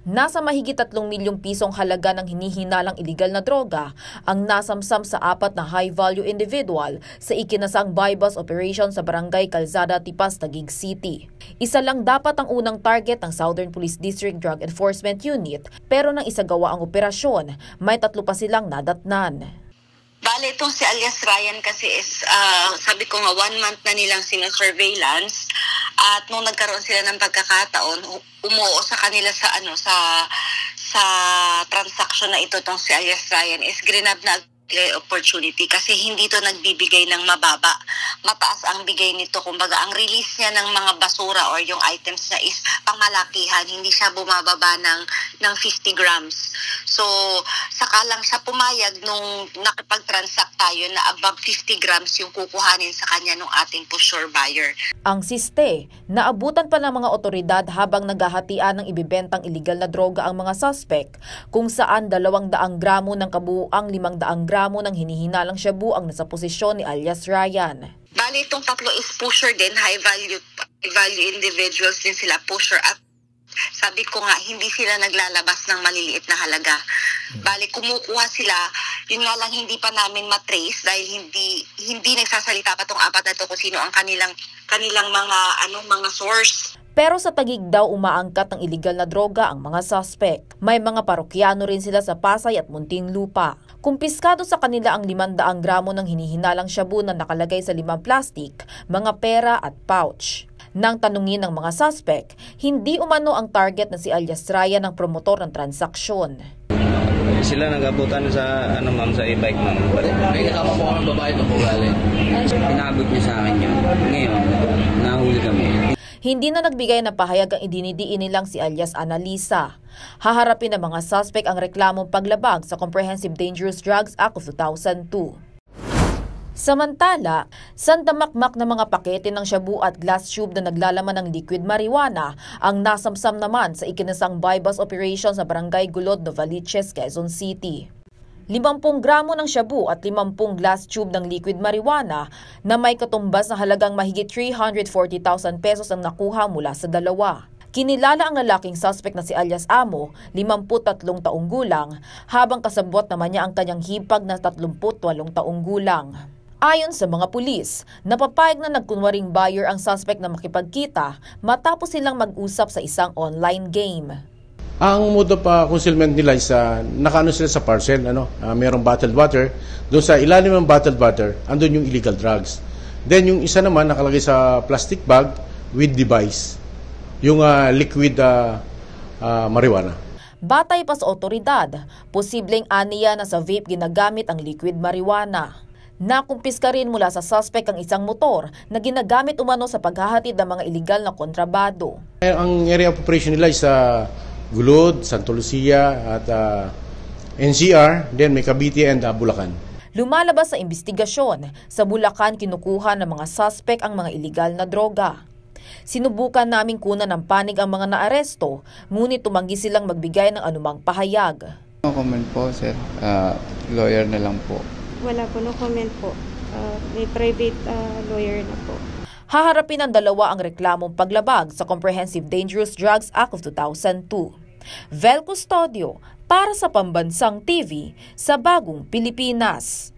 Nasa mahigit 3 milyong pisong halaga ng hinihinalang iligal na droga ang nasamsam sa 4 na high-value individual sa ikinasang buy-bust operation sa Barangay Calzada, Tipas, Taguig City. Isa lang dapat ang unang target ng Southern Police District Drug Enforcement Unit pero nang isagawa ang operasyon, may 3 pa silang nadatnan. Bale, itong si alias Ryan kasi is, sabi ko nga, 1 month na nilang sinasurveillance. At nung nagkaroon sila ng pagkakataon, umuo sa kanila sa transaction na ito, itong si alias Ryan is grinab na opportunity kasi hindi to nagbibigay ng mababa. Mataas ang bigay nito. Kumbaga, ang release niya ng mga basura or yung items niya is pangmalakihan. Hindi siya bumababa ng 50 grams. So, saka lang siya pumayag nung nakipag-transact tayo na above 50 grams yung kukuhanin sa kanya ng ating pusher buyer. Ang siste, naabutan pa ng mga otoridad habang naghahatian ng ibibentang iligal na droga ang mga suspect kung saan 200 gramo ng kabuuang 500 gramo ng hinihinalang shabu ang nasa posisyon ni alias Ryan. Bali, itong 3 is pusher din, high value individuals din sila, pusher at sabi ko nga, hindi sila naglalabas ng maliliit na halaga. Bali, kumukuha sila, yun nga lang hindi pa namin matrace dahil hindi nagsasalita pa tong 4 na to kung sino ang kanilang mga source. Pero sa Taguig daw umaangkat ng iligal na droga ang mga suspect. May mga parokyano rin sila sa Pasay at Muntinlupa. Kumpiskado sa kanila ang 500 gramo ng hinihinalang shabu na nakalagay sa 5 plastic, mga pera at pouch. Nang tanungin ng mga suspect, hindi umano ang target na si alias Ryan ang promotor ng transaksyon. Sila nag-abutan sa sa e-bike, ma'am. May kasama po ang babae na po galing. Pinabot niya sa akin yun. Ngayon, nahuli kami. Hindi na nagbigay ng pahayag ang idinidiin nilang si alias Annalisa. Haharapin ng mga suspect ang reklamong paglabag sa Comprehensive Dangerous Drugs Act of 2002. Samantala, sandamakmak na mga pakete ng shabu at glass tube na naglalaman ng liquid marijuana ang nasamsam naman sa ikinasang buy-bust operation sa Barangay Gulod, Novaliches, Quezon City. 50 gramo ng shabu at 50 glass tube ng liquid marijuana na may katumbas na halagang mahigit 340,000 pesos ang nakuha mula sa dalawa. Kinilala ang lalaking suspect na si alias Amo, 53 taong gulang, habang kasabwat naman niya ang kanyang hipag na 38 taong gulang. Ayon sa mga pulis, napapayag na nagkunwaring buyer ang suspect na makipagkita matapos silang mag-usap sa isang online game. Ang mode of concealment nila is nakaano sila sa parcel, mayroong bottled water. Doon sa ilalim ng bottled water, andun yung illegal drugs. Then yung isa naman nakalagay sa plastic bag with device, yung liquid marijuana. Batay pa sa otoridad, posibleng aniya na sa vape ginagamit ang liquid marijuana. Nakumpiska rin mula sa suspect ang isang motor na ginagamit umano sa paghahatid ng mga iligal na kontrabado. Ang area of operation nila is Gulod, Santa Lucia at NCR, then may Cavite and Bulacan. Lumalabas sa investigasyon, sa Bulacan kinukuha ng mga suspect ang mga iligal na droga. Sinubukan naming kunan ng panig ang mga naaresto, ngunit tumanggi silang magbigay ng anumang pahayag. No comment po, sir. Lawyer na lang po. Wala po, no comment po. May private lawyer na po. Haharapin ng dalawa ang reklamong paglabag sa Comprehensive Dangerous Drugs Act of 2002. Vel Custodio para sa Pambansang TV sa Bagong Pilipinas.